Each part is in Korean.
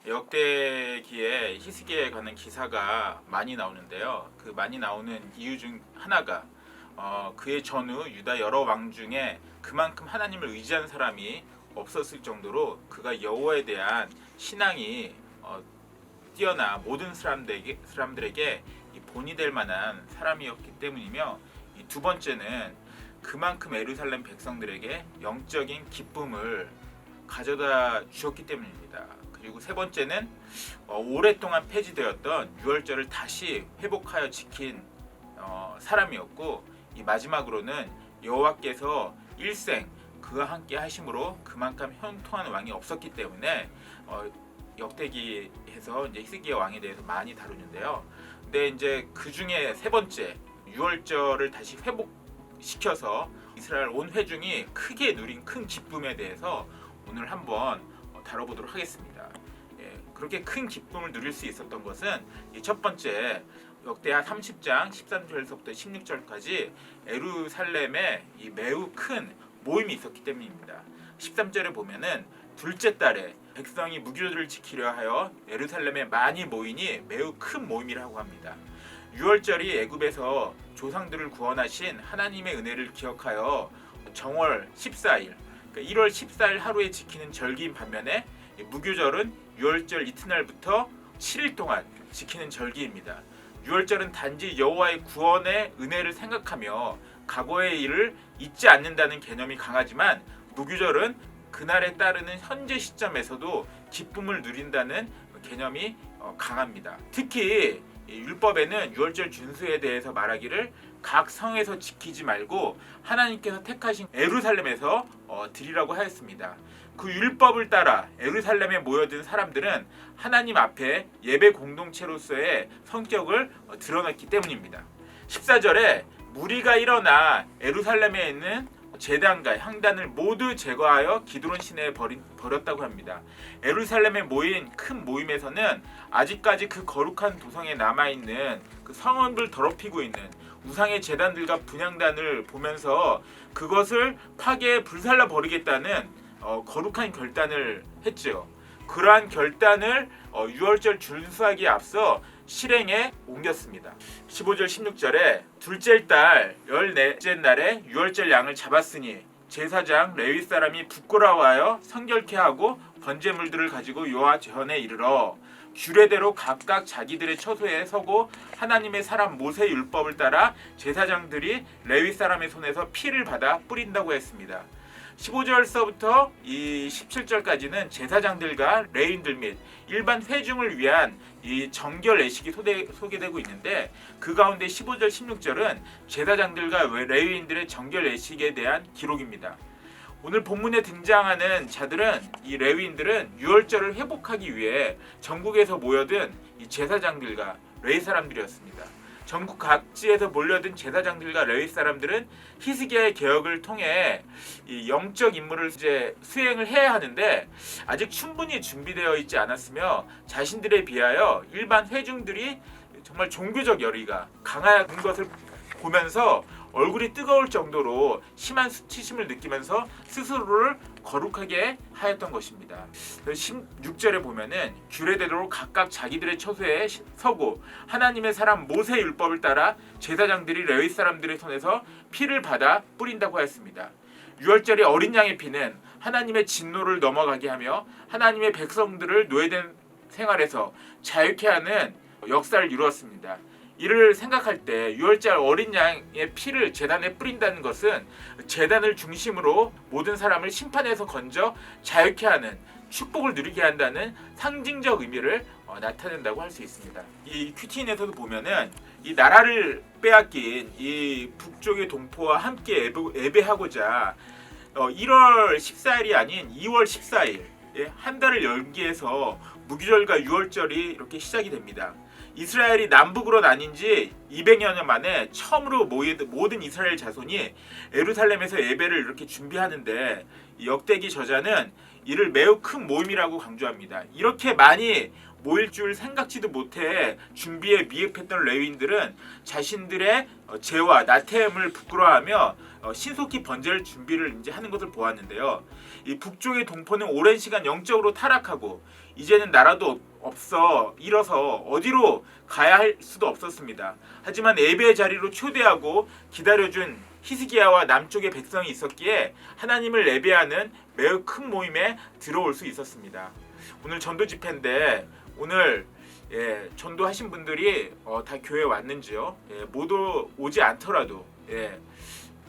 역대기에 히스기야에 관한 기사가 많이 나오는데요. 그 많이 나오는 이유 중 하나가 그의 전후 유다 여러 왕 중에 그만큼 하나님을 의지한 사람이 없었을 정도로 그가 여호와에 대한 신앙이 뛰어나 모든 사람들에게 이 본이 될 만한 사람이었기 때문이며, 이 두 번째는 그만큼 예루살렘 백성들에게 영적인 기쁨을 가져다 주셨기 때문입니다. 그리고 세 번째는 오랫동안 폐지되었던 유월절을 다시 회복하여 지킨 사람이었고, 이 마지막으로는 여호와께서 일생 그와 함께 하심으로 그만큼 형통한 왕이 없었기 때문에 역대기에서 이제 히스기야 왕에 대해서 많이 다루는데요. 근데 이제 그 중에 세 번째 유월절을 다시 회복시켜서 이스라엘 온 회중이 크게 누린 큰 기쁨에 대해서 오늘 한번 다뤄보도록 하겠습니다. 그렇게 큰 기쁨을 누릴 수 있었던 것은 첫 번째 역대하 30장 13절에서부터 16절까지 예루살렘에 이 매우 큰 모임이 있었기 때문입니다. 13절에 보면은 둘째 달에 백성이 무교절을 지키려 하여 예루살렘에 많이 모이니 매우 큰 모임이라고 합니다. 유월절이 애굽에서 조상들을 구원하신 하나님의 은혜를 기억하여 정월 14일, 그러니까 1월 14일 하루에 지키는 절기인 반면에 무교절은 유월절 이튿날부터 7일 동안 지키는 절기입니다. 유월절은 단지 여호와의 구원의 은혜를 생각하며 과거의 일을 잊지 않는다는 개념이 강하지만, 무교절은 그날에 따르는 현재 시점에서도 기쁨을 누린다는 개념이 강합니다. 특히 율법에는 유월절 준수에 대해서 말하기를 각 성에서 지키지 말고 하나님께서 택하신 예루살렘에서 드리라고 하였습니다. 그 율법을 따라 예루살렘에 모여든 사람들은 하나님 앞에 예배 공동체로서의 성격을 드러냈기 때문입니다. 14절에 무리가 일어나 예루살렘에 있는 제단과 향단을 모두 제거하여 기드론 시내에 버렸다고 합니다. 예루살렘에 모인 큰 모임에서는 아직까지 그 거룩한 도성에 남아있는 그 성읍을 더럽히고 있는 우상의 제단들과 분향단을 보면서 그것을 파괴해 불살라 버리겠다는 거룩한 결단을 했죠. 그러한 결단을 유월절 준수하기에 앞서 실행에 옮겼습니다. 15절 16절에 둘째 달 14째 날에 유월절 양을 잡았으니 제사장 레위 사람이 부끄러워하여 성결케 하고 번제물들을 가지고 여호와 전에 이르러 규례대로 각각 자기들의 처소에 서고 하나님의 사람 모세 율법을 따라 제사장들이 레위 사람의 손에서 피를 받아 뿌린다고 했습니다. 15절서부터 이 17절까지는 제사장들과 레위인들 및 일반 회중을 위한 이 정결 예식이 소개되고 있는데, 그 가운데 15절 16절은 제사장들과 레위인들의 정결 예식에 대한 기록입니다. 오늘 본문에 등장하는 자들은, 이 레위인들은 유월절을 회복하기 위해 전국에서 모여든 이 제사장들과 레위 사람들이었습니다. 전국 각지에서 몰려든 제사장들과 레위 사람들은 히스기야의 개혁을 통해 이 영적 임무를 이제 수행을 해야 하는데 아직 충분히 준비되어 있지 않았으며, 자신들에 비하여 일반 회중들이 정말 종교적 열의가 강한 것을 보면서 얼굴이 뜨거울 정도로 심한 수치심을 느끼면서 스스로를 거룩하게 하였던 것입니다. 16절에 보면은 규례대로 각각 자기들의 처소에 서고 하나님의 사람 모세 율법을 따라 제사장들이 레위 사람들의 손에서 피를 받아 뿌린다고 하였습니다. 유월절의 어린 양의 피는 하나님의 진노를 넘어가게 하며 하나님의 백성들을 노예된 생활에서 자유케 하는 역사를 이루었습니다. 이를 생각할 때 유월절 어린 양의 피를 제단에 뿌린다는 것은 제단을 중심으로 모든 사람을 심판에서 건져 자유케 하는, 축복을 누리게 한다는 상징적 의미를 나타낸다고 할 수 있습니다. 이 큐티인에서도 보면은 이 나라를 빼앗긴 이 북쪽의 동포와 함께 예배하고자 1월 14일이 아닌 2월 14일 한 달을 연기해서 무교절과 유월절이 이렇게 시작이 됩니다. 이스라엘이 남북으로 나뉜 지 200여 년 만에 처음으로 모든 이스라엘 자손이 예루살렘에서 예배를 이렇게 준비하는데, 역대기 저자는 이를 매우 큰 모임이라고 강조합니다. 이렇게 많이 모일 줄 생각지도 못해 준비에 미흡했던 레위인들은 자신들의 죄와 나태함을 부끄러워하며 신속히 번제를 준비를 이제 하는 것을 보았는데요. 이 북쪽의 동포는 오랜 시간 영적으로 타락하고 이제는 나라도 없어 잃어서 어디로 가야 할 수도 없었습니다. 하지만 예배의 자리로 초대하고 기다려준 히스기야와 남쪽의 백성이 있었기에 하나님을 예배하는 매우 큰 모임에 들어올 수 있었습니다. 오늘 전도 집회인데 오늘 전도하신 분들이 다 교회에 왔는지요? 모두 오지 않더라도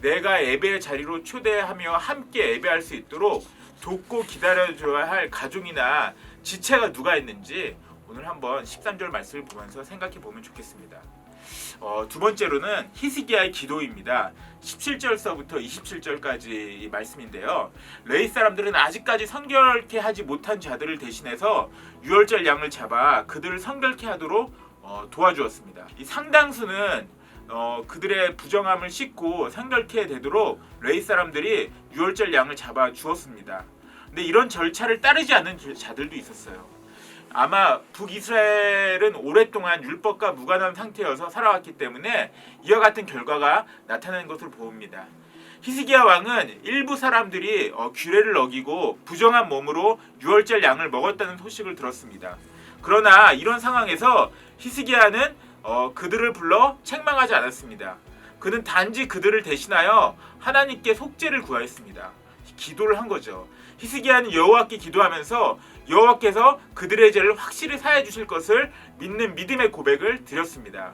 내가 예배의 자리로 초대하며 함께 예배할 수 있도록 돕고 기다려줘야 할 가족이나 지체가 누가 있는지 오늘 한번 13절 말씀을 보면서 생각해 보면 좋겠습니다. 두 번째로는 히스기야의 기도입니다. 17절서부터 27절까지 말씀인데요. 레위 사람들은 아직까지 성결케 하지 못한 자들을 대신해서 유월절 양을 잡아 그들을 성결케 하도록 도와주었습니다. 이 상당수는 그들의 부정함을 씻고 성결케 되도록 레위 사람들이 유월절 양을 잡아 주었습니다. 근데 이런 절차를 따르지 않는 자들도 있었어요. 아마 북이스라엘은 오랫동안 율법과 무관한 상태여서 살아왔기 때문에 이와 같은 결과가 나타나는 것을 보입니다. 히스기야 왕은 일부 사람들이 규례를 어기고 부정한 몸으로 유월절 양을 먹었다는 소식을 들었습니다. 그러나 이런 상황에서 히스기야는 그들을 불러 책망하지 않았습니다. 그는 단지 그들을 대신하여 하나님께 속죄를 구하였습니다. 기도를 한 거죠. 히스기야는 여호와께 기도하면서 여호와께서 그들의 죄를 확실히 사해 주실 것을 믿는 믿음의 고백을 드렸습니다.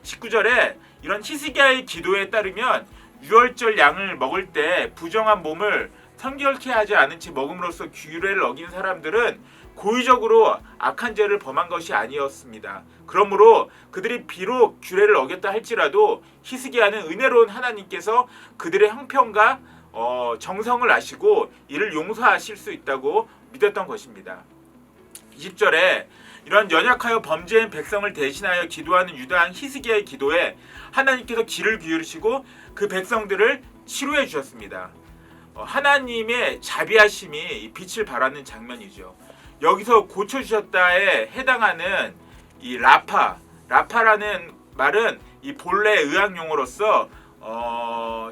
19절에 이런 히스기야의 기도에 따르면 유월절 양을 먹을 때 부정한 몸을 성결케 하지 않은 채 먹음으로써 규례를 어긴 사람들은 고의적으로 악한 죄를 범한 것이 아니었습니다. 그러므로 그들이 비록 규례를 어겼다 할지라도 히스기야는 은혜로운 하나님께서 그들의 형편과 정성을 아시고 이를 용서하실 수 있다고 믿었던 것입니다. 20절에 이런 연약하여 범죄한 백성을 대신하여 기도하는 유다 왕 히스기야의 기도에 하나님께서 귀를 기울이시고 그 백성들을 치료해 주셨습니다. 하나님의 자비하심이 빛을 발하는 장면이죠. 여기서 고쳐주셨다에 해당하는 이 라파라는 말은 이 본래 의학 용어로서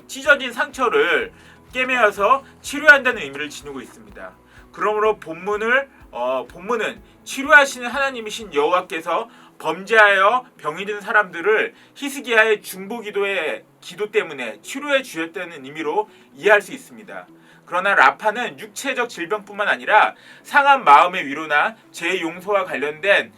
찢어진 상처를 꿰매어서 치료한다는 의미를 지니고 있습니다. 그러므로 본문은 치료하시는 하나님이신 여호와께서 범죄하여 병이 든 사람들을 히스기야의 중보기도의 기도 때문에 치료해 주셨다는 의미로 이해할 수 있습니다. 그러나 라파는 육체적 질병뿐만 아니라 상한 마음의 위로나 죄 용서와 관련된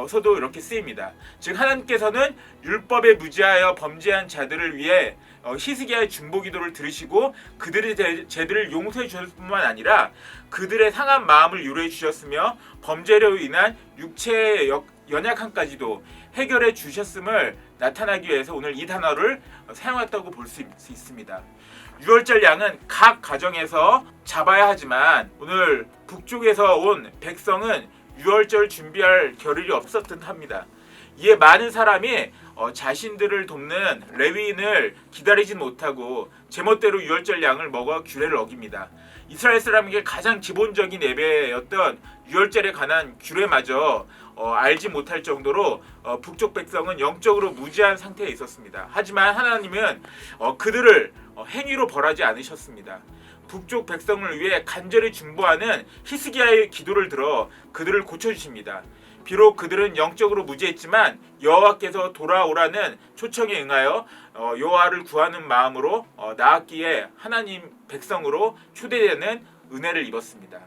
서도 이렇게 쓰입니다. 즉 하나님께서는 율법에 무지하여 범죄한 자들을 위해 히스기야의 중보기도를 들으시고 그들의 죄들을 용서해 주셨을 뿐만 아니라 그들의 상한 마음을 위로해 주셨으며 범죄로 인한 육체의 연약함까지도 해결해 주셨음을 나타나기 위해서 오늘 이 단어를 사용했다고 볼 수 있습니다. 유월절 양은 각 가정에서 잡아야 하지만 오늘 북쪽에서 온 백성은 유월절 준비할 겨를이 없었던 합니다. 이에 많은 사람이 자신들을 돕는 레위인을 기다리지 못하고 제멋대로 유월절 양을 먹어 규례를 어깁니다. 이스라엘 사람에게 가장 기본적인 예배였던 유월절에 관한 규례마저 알지 못할 정도로 북쪽 백성은 영적으로 무지한 상태에 있었습니다. 하지만 하나님은 그들을 행위로 벌하지 않으셨습니다. 북쪽 백성을 위해 간절히 중보하는 히스기야의 기도를 들어 그들을 고쳐주십니다. 비록 그들은 영적으로 무지했지만 여호와께서 돌아오라는 초청에 응하여 여호와를 구하는 마음으로 나았기에 하나님 백성으로 초대되는 은혜를 입었습니다.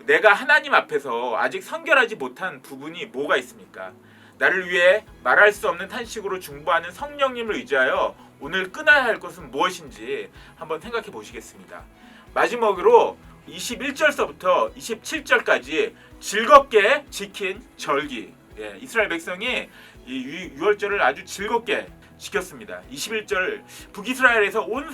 내가 하나님 앞에서 아직 성결하지 못한 부분이 뭐가 있습니까? 나를 위해 말할 수 없는 탄식으로 중보하는 성령님을 의지하여 오늘 끊어야 할 것은 무엇인지 한번 생각해 보시겠습니다. 마지막으로 21절서부터 27절까지 즐겁게 지킨 절기. 이스라엘 백성이 이 유월절을 아주 즐겁게 지켰습니다. 21절 북이스라엘에서 온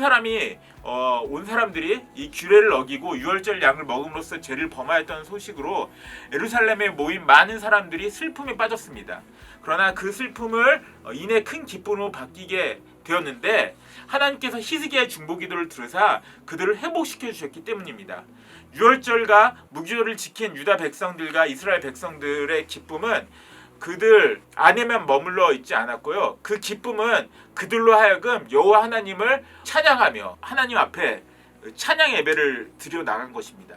사람들이 이 규례를 어기고 유월절 양을 먹음으로써 죄를 범하였던 소식으로 예루살렘에 모인 많은 사람들이 슬픔에 빠졌습니다. 그러나 그 슬픔을 이내 큰 기쁨으로 바뀌게 되었는데 하나님께서 히스기야의 중보기도를 들으사 그들을 회복시켜 주셨기 때문입니다. 유월절과 무교절을 지킨 유다 백성들과 이스라엘 백성들의 기쁨은 그들 안에만 머물러 있지 않았고요. 그 기쁨은 그들로 하여금 여호와 하나님을 찬양하며 하나님 앞에 찬양 예배를 드려 나간 것입니다.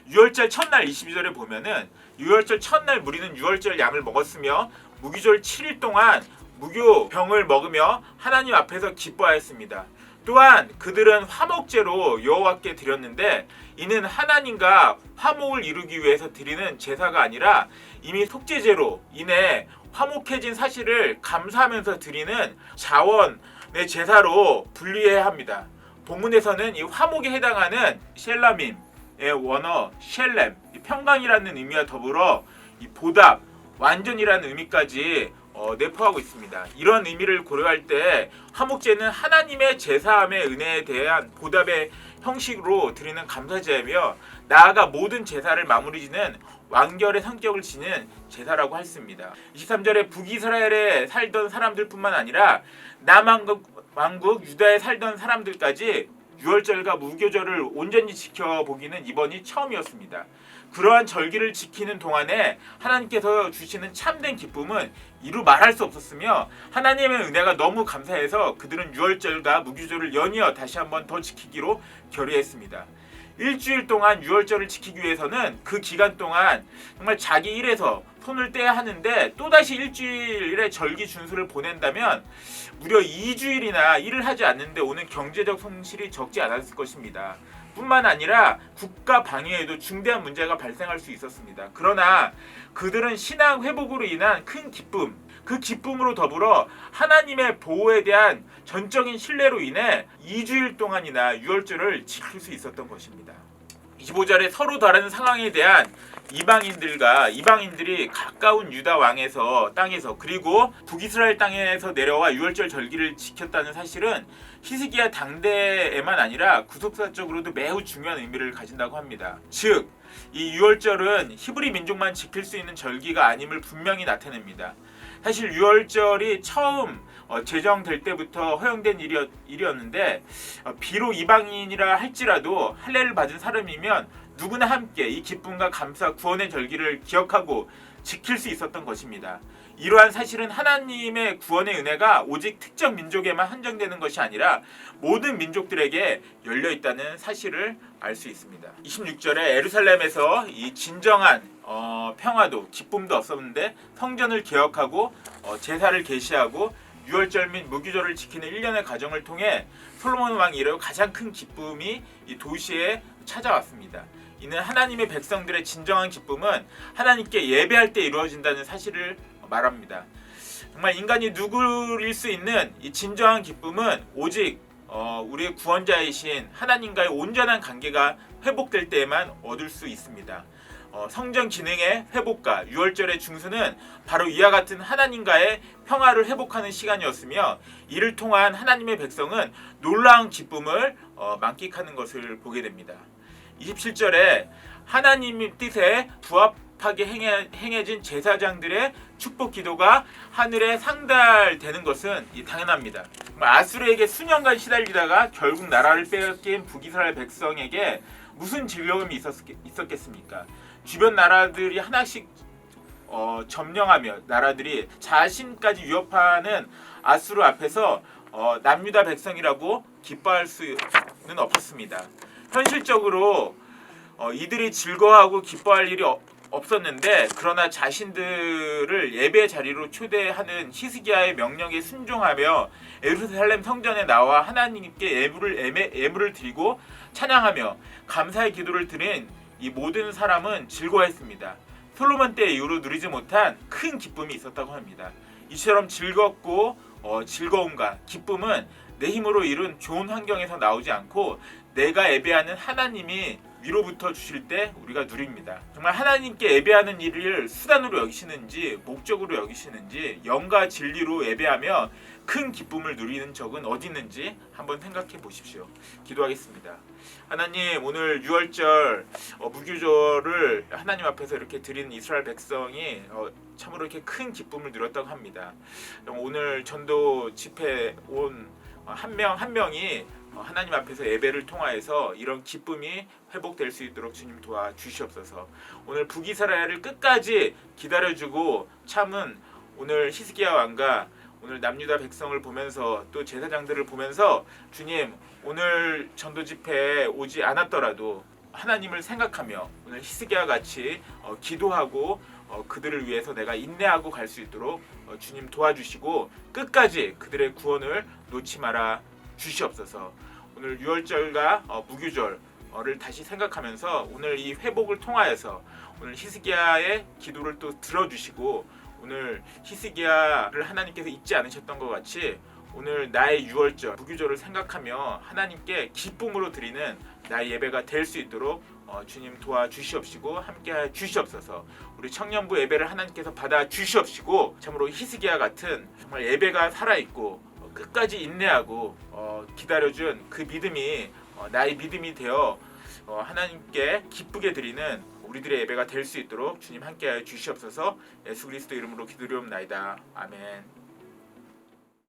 유월절 첫날 22절에 보면은 유월절 첫날 무리는 유월절 양을 먹었으며 무교절 7일 동안 무교병을 먹으며 하나님 앞에서 기뻐하였습니다. 또한 그들은 화목제로 여호와께 드렸는데 이는 하나님과 화목을 이루기 위해서 드리는 제사가 아니라 이미 속죄제로 인해 화목해진 사실을 감사하면서 드리는 자원의 제사로 분류해야 합니다. 본문에서는 이 화목에 해당하는 셀라밈의 원어 셸렘, 평강이라는 의미와 더불어 이 보답, 완전이라는 의미까지 내포하고 있습니다. 이런 의미를 고려할 때 화목제는 하나님의 제사함의 은혜에 대한 보답의 형식으로 드리는 감사제이며 나아가 모든 제사를 마무리지는 완결의 성격을 지닌 제사라고 했습니다. 23절에 북이스라엘에 살던 사람들뿐만 아니라 남왕국 유다에 살던 사람들까지 유월절과 무교절을 온전히 지켜보기는 이번이 처음이었습니다. 그러한 절기를 지키는 동안에 하나님께서 주시는 참된 기쁨은 이루 말할 수 없었으며 하나님의 은혜가 너무 감사해서 그들은 유월절과 무교절을 연이어 다시 한번 더 지키기로 결의했습니다. 일주일 동안 유월절을 지키기 위해서는 그 기간 동안 정말 자기 일에서 손을 떼야 하는데 또다시 일주일의 절기 준수를 보낸다면 무려 2주일이나 일을 하지 않는데 오는 경제적 손실이 적지 않았을 것입니다. 뿐만 아니라 국가 방위에도 중대한 문제가 발생할 수 있었습니다. 그러나 그들은 신앙 회복으로 인한 큰 기쁨, 그 기쁨으로 더불어 하나님의 보호에 대한 전적인 신뢰로 인해 2주일 동안이나 유월절을 지킬 수 있었던 것입니다. 25절에 서로 다른 상황에 대한 이방인들이 가까운 유다 땅에서 그리고 북이스라엘 땅에서 내려와 유월절 절기를 지켰다는 사실은 히스기야 당대에만 아니라 구속사적으로도 매우 중요한 의미를 가진다고 합니다. 즉, 이 유월절은 히브리 민족만 지킬 수 있는 절기가 아님을 분명히 나타냅니다. 사실 유월절이 처음 제정될 때부터 허용된 일이었는데 비록 이방인이라 할지라도 할례를 받은 사람이면 누구나 함께 이 기쁨과 감사, 구원의 절기를 기억하고 지킬 수 있었던 것입니다. 이러한 사실은 하나님의 구원의 은혜가 오직 특정 민족에만 한정되는 것이 아니라 모든 민족들에게 열려 있다는 사실을 알 수 있습니다. 26절에 예루살렘에서 이 진정한 평화도 기쁨도 없었는데 성전을 개혁하고 제사를 개시하고 유월절 및 무교절을 지키는 일련의 과정을 통해 솔로몬 왕이 이르고 가장 큰 기쁨이 이 도시에 찾아왔습니다. 이는 하나님의 백성들의 진정한 기쁨은 하나님께 예배할 때 이루어진다는 사실을 말합니다. 정말 인간이 누구일 수 있는 이 진정한 기쁨은 오직 우리의 구원자이신 하나님과의 온전한 관계가 회복될 때에만 얻을 수 있습니다. 성전 기능의 회복과 유월절의 중수는 바로 이와 같은 하나님과의 평화를 회복하는 시간이었으며 이를 통한 하나님의 백성은 놀라운 기쁨을 만끽하는 것을 보게 됩니다. 27절에 하나님의 뜻에 부합하게 행해진 제사장들의 축복 기도가 하늘에 상달되는 것은 당연합니다. 아수르에게 수년간 시달리다가 결국 나라를 빼앗긴 북이스라엘 백성에게 무슨 즐거움이 있었겠습니까? 주변 나라들이 하나씩 점령하며 나라들이 자신까지 위협하는 아수르 앞에서 남유다 백성이라고 기뻐할 수는 없었습니다. 현실적으로 이들이 즐거워하고 기뻐할 일이 없었는데 그러나 자신들을 예배 자리로 초대하는 히스기야의 명령에 순종하며 예루살렘 성전에 나와 하나님께 예물을 드리고 찬양하며 감사의 기도를 드린 이 모든 사람은 즐거워했습니다. 솔로몬 때 이후로 누리지 못한 큰 기쁨이 있었다고 합니다. 이처럼 즐겁고 즐거움과 기쁨은 내 힘으로 이룬 좋은 환경에서 나오지 않고 내가 예배하는 하나님이 위로부터 주실 때 우리가 누립니다. 정말 하나님께 예배하는 일을 수단으로 여기시는지 목적으로 여기시는지 영과 진리로 예배하며 큰 기쁨을 누리는 적은 어디 있는지 한번 생각해 보십시오. 기도하겠습니다. 하나님, 오늘 유월절 무교절을 하나님 앞에서 이렇게 드린 이스라엘 백성이 참으로 이렇게 큰 기쁨을 누렸다고 합니다. 오늘 전도 집회 온 한 명 한 명이 하나님 앞에서 예배를 통하여서 이런 기쁨이 회복될 수 있도록 주님 도와주시옵소서. 오늘 북이스라엘을 끝까지 기다려주고 참은 오늘 히스기야 왕과 오늘 남유다 백성을 보면서 또 제사장들을 보면서 주님 오늘 전도 집회에 오지 않았더라도 하나님을 생각하며 오늘 히스기야 같이 기도하고 그들을 위해서 내가 인내하고 갈 수 있도록 주님 도와주시고 끝까지 그들의 구원을 놓지 마라 주시옵소서. 오늘 유월절과 무교절을 다시 생각하면서 오늘 이 회복을 통하여서 오늘 히스기야의 기도를 또 들어주시고 오늘 히스기야를 하나님께서 잊지 않으셨던 것 같이 오늘 나의 유월절 무교절을 생각하며 하나님께 기쁨으로 드리는 나의 예배가 될 수 있도록 주님 도와주시옵시고 함께하여 주시옵소서. 우리 청년부 예배를 하나님께서 받아 주시옵시고 참으로 히스기야 같은 정말 예배가 살아있고 끝까지 인내하고 기다려준 그 믿음이 나의 믿음이 되어 하나님께 기쁘게 드리는 우리들의 예배가 될 수 있도록 주님 함께하여 주시옵소서. 예수 그리스도 이름으로 기도드리옵나이다. 아멘.